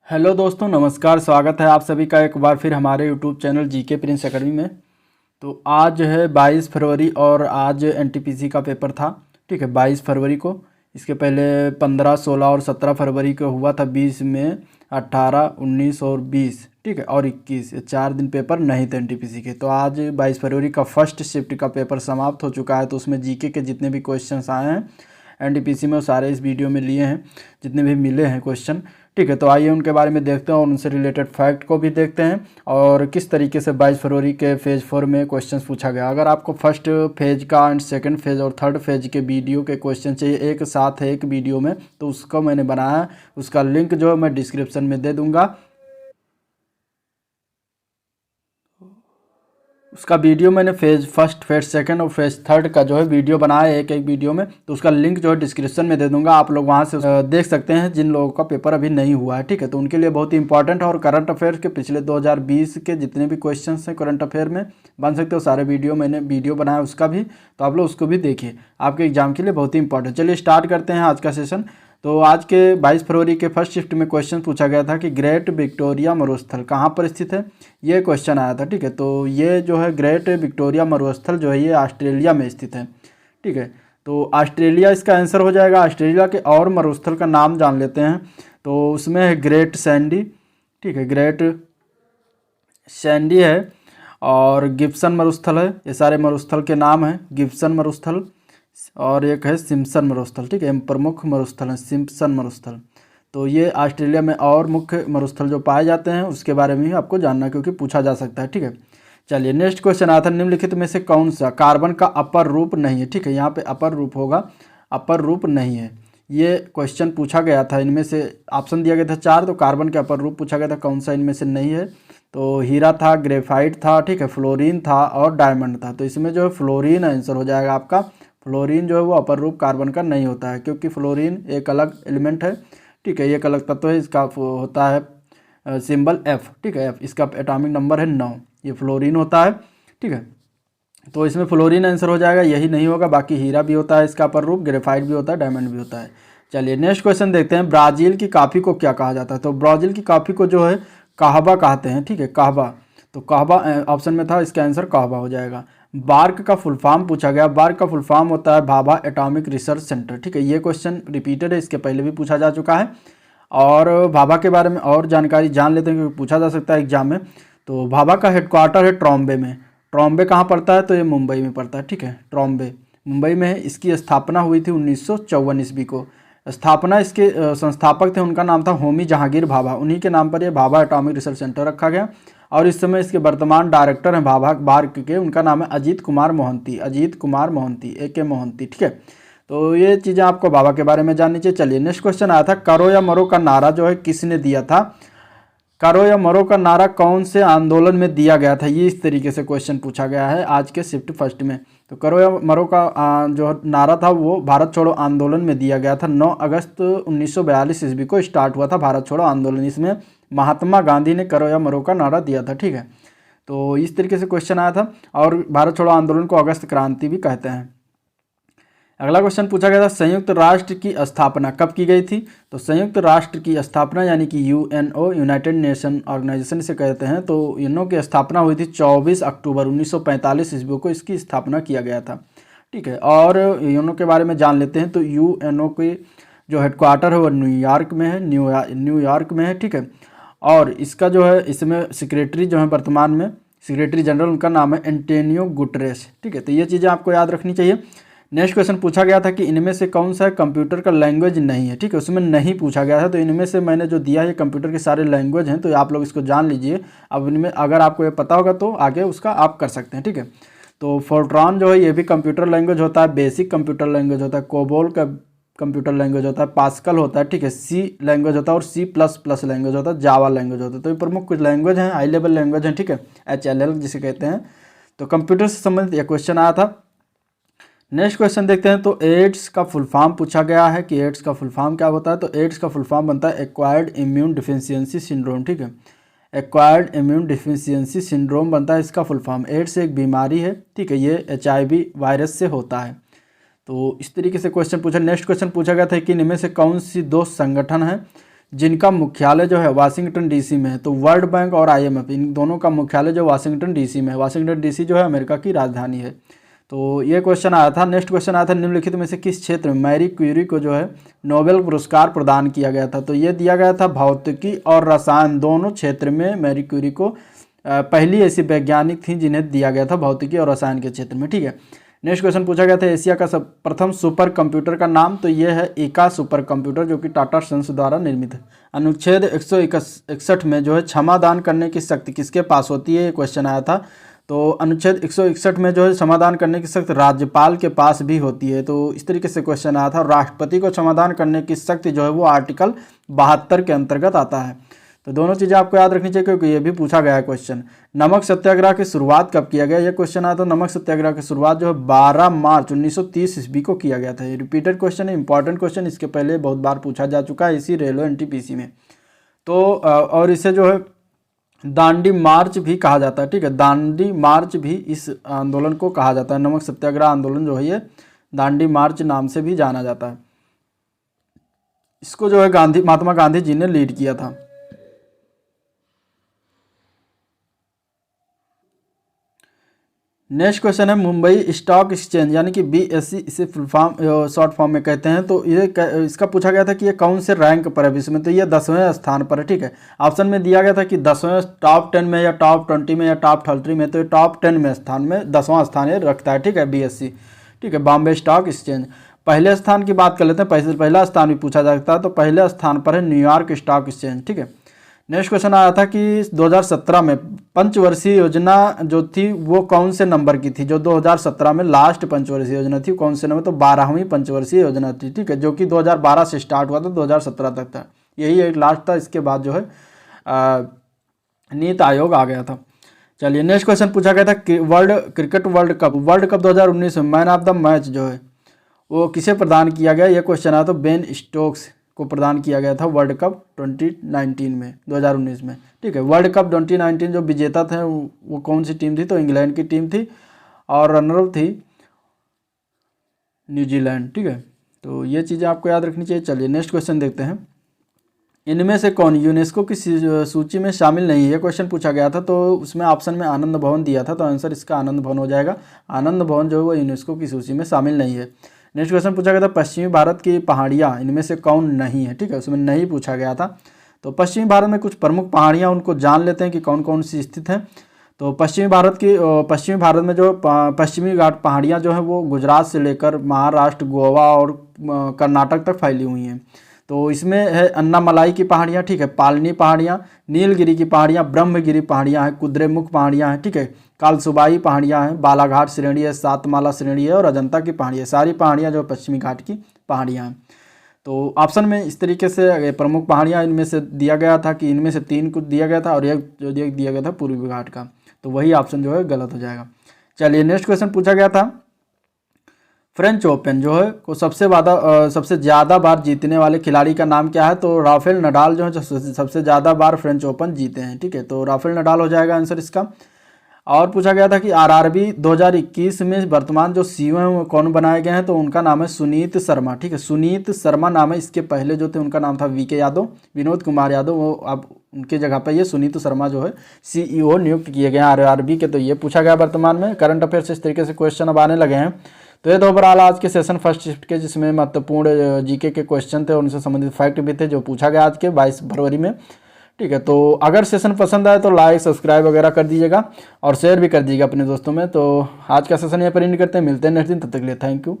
Hello दोस्तों, नमस्कार। स्वागत है आप सभी का एक बार फिर हमारे YouTube channel GK Prince academy में। तो आज है 22 फरवरी और आज एनटीपीसी का पेपर था। ठीक है, 22 फरवरी को। इसके पहले 15, 16 और 17 फरवरी को हुआ था। 20 में 18, 19 और 20, ठीक है, और 21, ये 4 दिन पेपर नहीं थे एनटीपीसी के। तो आज 22 फरवरी का फर्स्ट शिफ्ट का पेपर समाप्त हो चुका है। तो उसमें जीके के जितने भी क्वेश्चंस आए हैं एनटीपीसी में वो सारे इस वीडियो में लिए हैं, जितने भी मिले हैं क्वेश्चन। ठीक है, तो आइए उनके बारे में देखते हैं और उनसे रिलेटेड फैक्ट को भी देखते हैं और किस तरीके से 22 फरवरी के फेज़ 4 में क्वेश्चंस पूछा गया। अगर आपको फर्स्ट फेज का एंड सेकंड फेज और थर्ड फेज के वीडियो के क्वेश्चन चाहिए एक साथ है एक वीडियो में, तो उसका मैंने बनाया, उसका लिंक जो है मैं डिस्क्रिप्शन में दे दूँगा। उसका वीडियो मैंने फेज फर्स्ट, फेज सेकंड और फेज थर्ड का जो है वीडियो बनाया है एक एक वीडियो में, तो उसका लिंक जो है डिस्क्रिप्शन में दे दूंगा। आप लोग वहां से देख सकते हैं जिन लोगों का पेपर अभी नहीं हुआ है। ठीक है, तो उनके लिए बहुत ही इंपॉर्टेंट है और करंट अफेयर्स के पिछले 2020 के जितने भी क्वेश्चन हैं करंट अफेयर में बन सकते हो, सारे वीडियो मैंने वीडियो बनाया उसका भी, तो आप लोग उसको भी देखिए, आपके एग्जाम के लिए बहुत ही इंपॉर्टेंट। चलिए स्टार्ट करते हैं आज का सेशन। तो आज के 22 फरवरी के फर्स्ट शिफ्ट में क्वेश्चन पूछा गया था कि ग्रेट विक्टोरिया मरुस्थल कहाँ पर स्थित है, ये क्वेश्चन आया था। ठीक है, तो ये जो है ग्रेट विक्टोरिया मरुस्थल जो है ये ऑस्ट्रेलिया में स्थित है। ठीक है, तो ऑस्ट्रेलिया इसका आंसर हो जाएगा। ऑस्ट्रेलिया के और मरुस्थल का नाम जान लेते हैं, तो उसमें है ग्रेट सैंडी। ठीक है, ग्रेट सैंडी है और गिब्सन मरुस्थल है, ये सारे मरुस्थल के नाम हैं। गिब्सन मरुस्थल और एक है सिम्पसन मरुस्थल। ठीक है, प्रमुख मरुस्थल है सिम्पसन मरुस्थल। तो ये ऑस्ट्रेलिया में और मुख्य मरुस्थल जो पाए जाते हैं उसके बारे में ही आपको जानना, क्योंकि पूछा जा सकता है। ठीक है, चलिए नेक्स्ट क्वेश्चन आता है, निम्नलिखित में से कौन सा कार्बन का अपर रूप नहीं है। ठीक है, यहाँ पे अपर रूप होगा, अपर रूप नहीं है, ये क्वेश्चन पूछा गया था। इनमें से ऑप्शन दिया गया था 4, तो कार्बन के अपर रूप पूछा गया था, कौन सा इनमें से नहीं है। तो हीरा था, ग्रेफाइट था, ठीक है, फ्लोरीन था और डायमंड था। तो इसमें जो है फ्लोरीन आंसर हो जाएगा आपका। फ्लोरीन जो है वो अपर रूप कार्बन का नहीं होता है, क्योंकि फ्लोरीन एक अलग एलिमेंट है। ठीक है, ये एक अलग तत्व है, इसका होता है सिंबल F। ठीक है, F इसका एटॉमिक नंबर है 9, ये फ्लोरीन होता है। ठीक है, तो इसमें फ्लोरीन आंसर हो जाएगा, यही नहीं होगा। बाकी हीरा भी होता है इसका अपर रूप, ग्रेफाइट भी होता है, डायमंड भी होता है। चलिए नेक्स्ट क्वेश्चन देखते हैं, ब्राज़ील की कॉफ़ी को क्या कहा जाता है। तो ब्राज़ील की कॉफ़ी को जो है कहवा कहते हैं। ठीक है, कहवा, तो कहवा ऑप्शन में था, इसका आंसर कहवा हो जाएगा। बार्क का फुल फॉर्म पूछा गया, बार्क का फुल फॉर्म होता है भाभा एटॉमिक रिसर्च सेंटर। ठीक है, ये क्वेश्चन रिपीटेड है, इसके पहले भी पूछा जा चुका है। और भाभा के बारे में और जानकारी जान लेते हैं, क्योंकि पूछा जा सकता है एग्जाम में। तो भाभा का हेडक्वार्टर है ट्रॉम्बे में। ट्रॉम्बे कहाँ पड़ता है, तो ये मुंबई में पड़ता है। ठीक है, ट्रॉम्बे मुंबई में है। इसकी स्थापना हुई थी 1954 ईस्वी को। स्थापना इसके संस्थापक थे, उनका नाम था होमी जहांगीर भाभा, उन्हीं के नाम पर यह भाभा एटॉमिक रिसर्च सेंटर रखा गया। और इस समय इसके वर्तमान डायरेक्टर हैं भाभा बार्क के, उनका नाम है अजीत कुमार मोहंती, अजीत कुमार मोहंती, AK मोहंती। ठीक है, तो ये चीज़ें आपको भाभा के बारे में जाननी चाहिए। चलिए नेक्स्ट क्वेश्चन आया था, करो या मरो का नारा जो है किसने दिया था। करो या मरो का नारा कौन से आंदोलन में दिया गया था, ये इस तरीके से क्वेश्चन पूछा गया है आज के शिफ्ट फर्स्ट में। तो करो या मरो का जो नारा था वो भारत छोड़ो आंदोलन में दिया गया था। 9 अगस्त 1942 ईस्वी को स्टार्ट हुआ था भारत छोड़ो आंदोलन। इसमें महात्मा गांधी ने करो या मरो का नारा दिया था। ठीक है, तो इस तरीके से क्वेश्चन आया था, और भारत छोड़ो आंदोलन को अगस्त क्रांति भी कहते हैं। अगला क्वेश्चन पूछा गया था, संयुक्त राष्ट्र की स्थापना कब की गई थी। तो संयुक्त राष्ट्र की स्थापना यानी कि UNO, यूनाइटेड नेशन ऑर्गेनाइजेशन से कहते हैं, तो यूएनओ की स्थापना हुई थी 24 अक्टूबर 1945 ईस्वी को, इसकी स्थापना किया गया था। ठीक है, और यूएनओ के बारे में जान लेते हैं। तो UNO के जो हेडक्वार्टर है वो न्यूयॉर्क में है, न्यूयॉर्क में है। ठीक है, और इसका जो है इसमें सेक्रेटरी जो है वर्तमान में सेक्रेटरी जनरल, उनका नाम है एंटोनियो गुटरेस। ठीक है, तो ये चीज़ें आपको याद रखनी चाहिए। नेक्स्ट क्वेश्चन पूछा गया था कि इनमें से कौन सा कंप्यूटर का लैंग्वेज नहीं है। ठीक है, उसमें नहीं पूछा गया था, तो इनमें से मैंने जो दिया है कंप्यूटर के सारे लैंग्वेज हैं, तो आप लोग इसको जान लीजिए। अब इनमें अगर आपको ये पता होगा तो आगे उसका आप कर सकते हैं। ठीक है, तो फोर्ट्रॉन जो है ये भी कंप्यूटर लैंग्वेज होता है, बेसिक कंप्यूटर लैंग्वेज होता है, कोबोल का कंप्यूटर लैंग्वेज होता है, पास्कल होता है। ठीक है, C लैंग्वेज होता है और C++ लैंग्वेज होता है, जावा लैंग्वेज होता है। तो ये प्रमुख कुछ लैंग्वेज हैं, हाई लेवल लैंग्वेज हैं। ठीक है, HLL जिसे कहते हैं। तो कंप्यूटर से संबंधित यह क्वेश्चन आया था। नेक्स्ट क्वेश्चन देखते हैं, तो एड्स का फुल फॉर्म पूछा गया है कि एड्स का फुल फॉर्म क्या होता है। तो एड्स का फुल फॉर्म बनता है एक्वायर्ड इम्यून डिफिशियंसी सिंड्रोम। ठीक है, एक्वायर्ड इम्यून डिफिशियंसी सिंड्रोम बनता है इसका फुल फॉर्म। एड्स एक बीमारी है। ठीक है, ये HIV वायरस से होता है। तो इस तरीके से क्वेश्चन पूछा। नेक्स्ट क्वेश्चन पूछा गया था कि इनमें से कौन सी 2 संगठन हैं जिनका मुख्यालय जो है वाशिंगटन डीसी में है। तो वर्ल्ड बैंक और IMF इन दोनों का मुख्यालय जो वाशिंगटन डीसी में है। वाशिंगटन डीसी जो है अमेरिका की राजधानी है। तो ये क्वेश्चन आया था। नेक्स्ट क्वेश्चन आया था, निम्नलिखित में से किस क्षेत्र में मैरी क्यूरी को जो है नोबेल पुरस्कार प्रदान किया गया था। तो ये दिया गया था भौतिकी और रसायन दोनों क्षेत्र में मैरी क्यूरी को पहली ऐसी वैज्ञानिक थी जिन्हें दिया गया था भौतिकी और रसायन के क्षेत्र में, ठीक है। नेक्स्ट क्वेश्चन पूछा गया था एशिया का प्रथम सुपर कंप्यूटर का नाम। तो ये है एका सुपर कंप्यूटर जो कि टाटा सन्स द्वारा निर्मित है। अनुच्छेद 161 में जो है क्षमादान करने की शक्ति किसके पास होती है, ये क्वेश्चन आया था। तो अनुच्छेद 161 में जो है क्षमादान करने की शक्ति राज्यपाल के पास भी होती है। तो इस तरीके से क्वेश्चन आया था। राष्ट्रपति को क्षमादान करने की शक्ति जो है वो आर्टिकल 72 के अंतर्गत आता है। तो दोनों चीज़ें आपको याद रखनी चाहिए क्योंकि ये भी पूछा गया है क्वेश्चन। नमक सत्याग्रह की शुरुआत कब किया गया, ये क्वेश्चन आया। तो नमक सत्याग्रह की शुरुआत जो है 12 मार्च 1930 ईस्वी को किया गया था। ये रिपीटेड क्वेश्चन है, इंपॉर्टेंट क्वेश्चन, इसके पहले बहुत बार पूछा जा चुका है इसी रेलवे NTPC में। तो और इसे जो है दांडी मार्च भी कहा जाता है, ठीक है। दांडी मार्च भी इस आंदोलन को कहा जाता है। नमक सत्याग्रह आंदोलन जो है ये दांडी मार्च नाम से भी जाना जाता है। इसको जो है महात्मा गांधी जी ने लीड किया था। नेक्स्ट क्वेश्चन है मुंबई स्टॉक एक्सचेंज यानी कि BSE इसे फुल फॉर्म शॉर्ट फॉर्म में कहते हैं। तो ये इसका पूछा गया था कि ये कौन से रैंक पर है विश्व में। तो ये 10वें स्थान पर है, ठीक है। ऑप्शन में दिया गया था कि 10वें टॉप 10 में या टॉप 20 में या टॉप 30 में। तो ये टॉप 10 में स्थान में 10वां स्थान ये रखता है, ठीक है, BSE, ठीक है, बॉम्बे स्टॉक एक्सचेंज। पहले स्थान की बात कर लेते हैं। पहला स्थान भी पूछा जा सकता है। तो पहले स्थान पर है न्यूयॉर्क स्टॉक एक्सचेंज, ठीक है। नेक्स्ट क्वेश्चन आया था कि 2017 में पंचवर्षीय योजना जो थी वो कौन से नंबर की थी। जो 2017 में लास्ट पंचवर्षीय योजना थी कौन से नंबर, तो 12वीं पंचवर्षीय योजना थी, ठीक है, जो कि 2012 से स्टार्ट हुआ था, 2017 तक था। यही एक लास्ट था। इसके बाद जो है नीति आयोग आ गया था। चलिए नेक्स्ट क्वेश्चन पूछा गया था कि वर्ल्ड कप 2019 में मैन ऑफ द मैच जो है वो किसे प्रदान किया गया। यह क्वेश्चन आया तो बेन स्टोक्स को प्रदान किया गया था वर्ल्ड कप 2019 में 2019 में, ठीक है। वर्ल्ड कप 2019 जो विजेता थे वो कौन सी टीम थी, तो इंग्लैंड की टीम थी और रनरअप थी न्यूजीलैंड, ठीक है। तो ये चीज़ें आपको याद रखनी चाहिए। चलिए नेक्स्ट क्वेश्चन देखते हैं। इनमें से कौन यूनेस्को की सूची में शामिल नहीं है, ये क्वेश्चन पूछा गया था। तो उसमें ऑप्शन में आनंद भवन दिया था, तो आंसर इसका आनंद भवन हो जाएगा। आनंद भवन जो है वो यूनेस्को की सूची में शामिल नहीं है। नेक्स्ट क्वेश्चन पूछा गया था पश्चिमी भारत की पहाड़ियाँ इनमें से कौन नहीं है, ठीक है, उसमें नहीं पूछा गया था। तो पश्चिमी भारत में कुछ प्रमुख पहाड़ियाँ उनको जान लेते हैं कि कौन कौन सी स्थित हैं। तो पश्चिमी भारत में जो पश्चिमी घाट पहाड़ियाँ जो हैं वो गुजरात से लेकर महाराष्ट्र, गोवा और कर्नाटक तक फैली हुई हैं। तो इसमें है अन्नामलाई की पहाड़ियाँ, ठीक है, पालनी पहाड़ियाँ, नीलगिरी की पहाड़ियाँ, ब्रह्मगिरी पहाड़ियाँ हैं, कुद्रेमुख पहाड़ियाँ हैं, ठीक है, कालसुबाई पहाड़ियाँ हैं, बालाघाट श्रेणी है, सातमाला श्रेणी है और अजंता की पहाड़ी है। सारी पहाड़ियाँ जो पश्चिमी घाट की पहाड़ियाँ हैं। तो ऑप्शन में इस तरीके से प्रमुख पहाड़ियाँ इनमें से दिया गया था कि इनमें से 3 कुछ दिया गया था और एक जो दिया गया था पूर्वी घाट का। तो वही ऑप्शन जो है गलत हो जाएगा। चलिए नेक्स्ट क्वेश्चन पूछा गया था फ्रेंच ओपन जो है को सबसे ज़्यादा बार जीतने वाले खिलाड़ी का नाम क्या है। तो राफेल नडाल जो है जो सबसे ज़्यादा बार फ्रेंच ओपन जीते हैं, ठीक है। तो राफेल नडाल हो जाएगा आंसर इसका। और पूछा गया था कि RRB 2021 में वर्तमान जो CEO हैं वो कौन बनाए गए हैं। तो उनका नाम है सुनीत शर्मा, ठीक है, सुनीत शर्मा नाम है। इसके पहले जो थे उनका नाम था VK यादव, विनोद कुमार यादव। वो अब उनके जगह पर ये सुनीत शर्मा जो है CEO नियुक्त किए गए हैं RRB के। तो ये पूछा गया वर्तमान में करंट अफेयर्स। इस तरीके से क्वेश्चन अब आने लगे हैं। तो ये तो ओवरऑल आज के सेशन फर्स्ट शिफ्ट के जिसमें महत्वपूर्ण GK के क्वेश्चन थे और उनसे संबंधित फैक्ट भी थे जो पूछा गया आज के 22 फरवरी में, ठीक है। तो अगर सेशन पसंद आए तो लाइक सब्सक्राइब वगैरह कर दीजिएगा और शेयर भी कर दीजिएगा अपने दोस्तों में। तो आज का सेशन यहाँ पर एंड करते हैं, मिलते हैं नेक्स्ट दिन, तब तक के लिए थैंक यू।